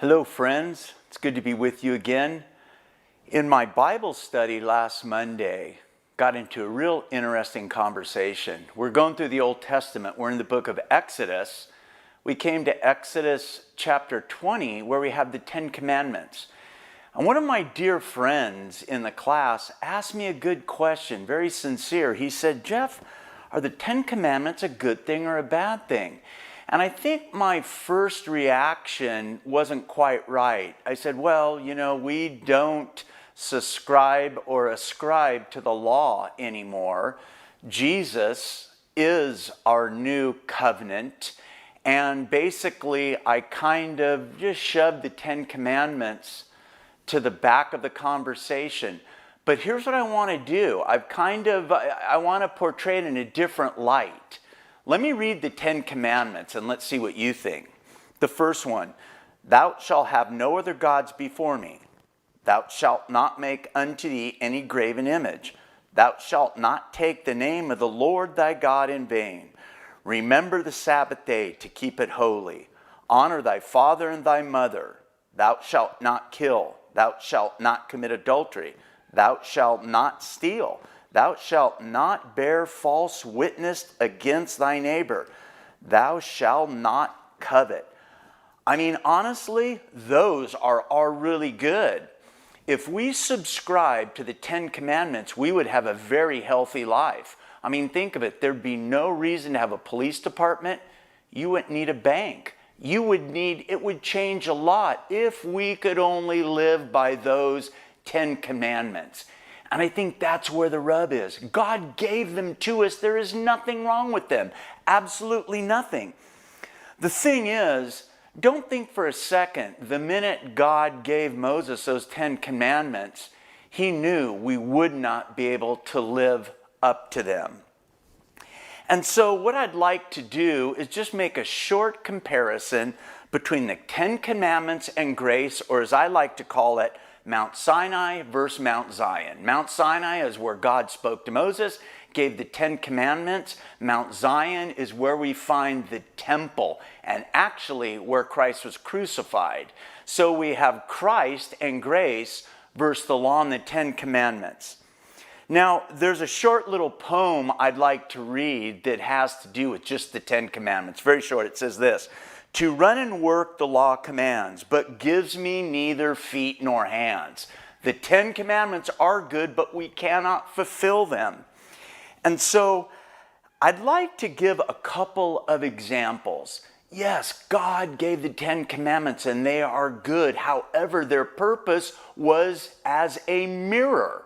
Hello, friends. It's good to be with you again. In my Bible study last Monday, got into a real interesting conversation. We're going through the Old Testament. We're in the book of Exodus. We came to Exodus chapter 20, where we have the Ten Commandments. And one of my dear friends in the class asked me a good question, very sincere. He said, "Jeff, are the Ten Commandments a good thing or a bad thing?" And I think my first reaction wasn't quite right. I said, well, we don't subscribe or ascribe to the law anymore. Jesus is our new covenant. And basically, I kind of just shoved the Ten Commandments to the back of the conversation. But here's what I want to do. I want to portray it in a different light. Let me read the Ten Commandments and let's see what you think. The first one, thou shalt have no other gods before me. Thou shalt not make unto thee any graven image. Thou shalt not take the name of the Lord thy God in vain. Remember the Sabbath day to keep it holy. Honor thy father and thy mother. Thou shalt not kill. Thou shalt not commit adultery. Thou shalt not steal. Thou shalt not bear false witness against thy neighbor. Thou shalt not covet. I mean, honestly, those are really good. If we subscribe to the Ten Commandments, we would have a very healthy life. I mean, think of it. There'd be no reason to have a police department. You wouldn't need a bank. It would change a lot if we could only live by those 10 Commandments. And I think that's where the rub is. God gave them to us. There is nothing wrong with them. Absolutely nothing. The thing is, don't think for a second, the minute God gave Moses those 10 Commandments, he knew we would not be able to live up to them. And so what I'd like to do is just make a short comparison between the 10 Commandments and grace, or as I like to call it, Mount Sinai versus Mount Zion. Mount Sinai is where God spoke to Moses, gave the 10 Commandments. Mount Zion is where we find the temple, and actually where Christ was crucified. So we have Christ and grace versus the law and the 10 Commandments. Now, there's a short little poem I'd like to read that has to do with just the 10 Commandments. Very short. It says this: "To run and work the law commands, but gives me neither feet nor hands." The 10 Commandments are good, but we cannot fulfill them. And so I'd like to give a couple of examples. Yes, God gave the 10 Commandments and they are good. However, their purpose was as a mirror.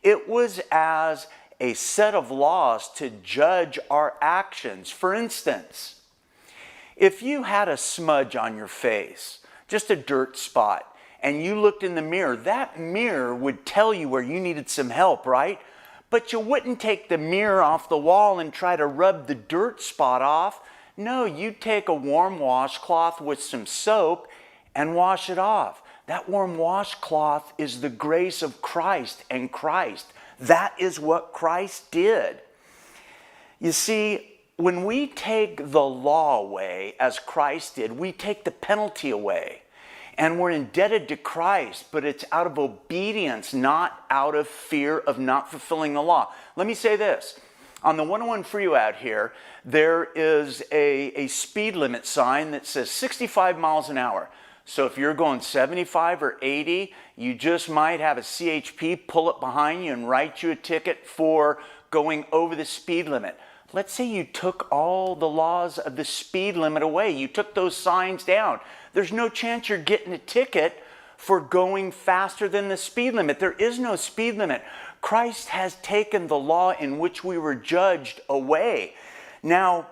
It was as a set of laws to judge our actions. For instance, if you had a smudge on your face, just a dirt spot, and you looked in the mirror, that mirror would tell you where you needed some help, right? But you wouldn't take the mirror off the wall and try to rub the dirt spot off. No, you'd take a warm washcloth with some soap and wash it off. That warm washcloth is the grace of Christ and Christ. That is what Christ did. You see, when we take the law away, as Christ did, we take the penalty away. And we're indebted to Christ, but it's out of obedience, not out of fear of not fulfilling the law. Let me say this. On the 101 freeway out here, there is a speed limit sign that says 65 miles an hour. So if you're going 75 or 80, you just might have a CHP pull up behind you and write you a ticket for going over the speed limit. Let's say you took all the laws of the speed limit away. You took those signs down. There's no chance you're getting a ticket for going faster than the speed limit. There is no speed limit. Christ has taken the law in which we were judged away. Now,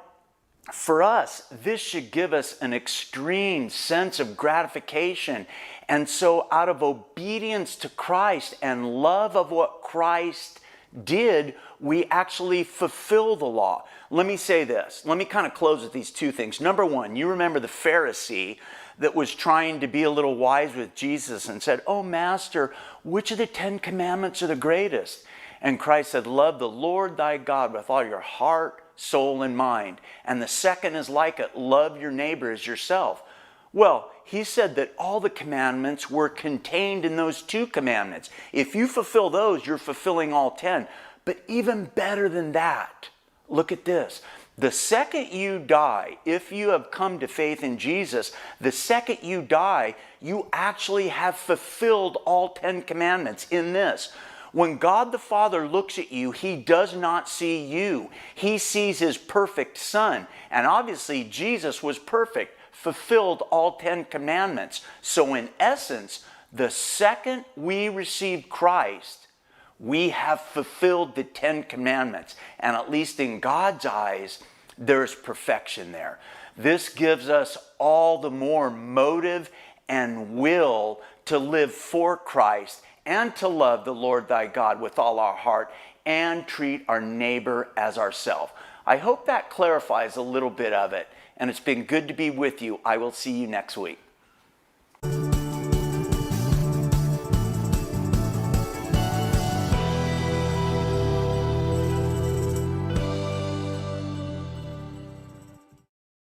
for us, this should give us an extreme sense of gratification. And so out of obedience to Christ and love of what Christ did, we actually fulfill the law. Let me say this. Let me kind of close with these two things. Number one, you remember the Pharisee that was trying to be a little wise with Jesus and said, "Oh, Master, which of the 10 Commandments are the greatest?" And Christ said, "Love the Lord thy God with all your heart, soul, and mind. And the second is like it, love your neighbor as yourself." Well, he said that all the commandments were contained in those 2 commandments. If you fulfill those, you're fulfilling all 10. But even better than that, look at this. The second you die, if you have come to faith in Jesus, the second you die, you actually have fulfilled all 10 commandments in this. When God the Father looks at you, he does not see you. He sees his perfect Son. And obviously, Jesus was perfect, fulfilled all 10 commandments. So in essence, the second we received Christ, we have fulfilled the 10 commandments. And at least in God's eyes, there's perfection there. This gives us all the more motive and will to live for Christ and to love the Lord thy God with all our heart and treat our neighbor as ourselves. I hope that clarifies a little bit of it. And it's been good to be with you. I will see you next week.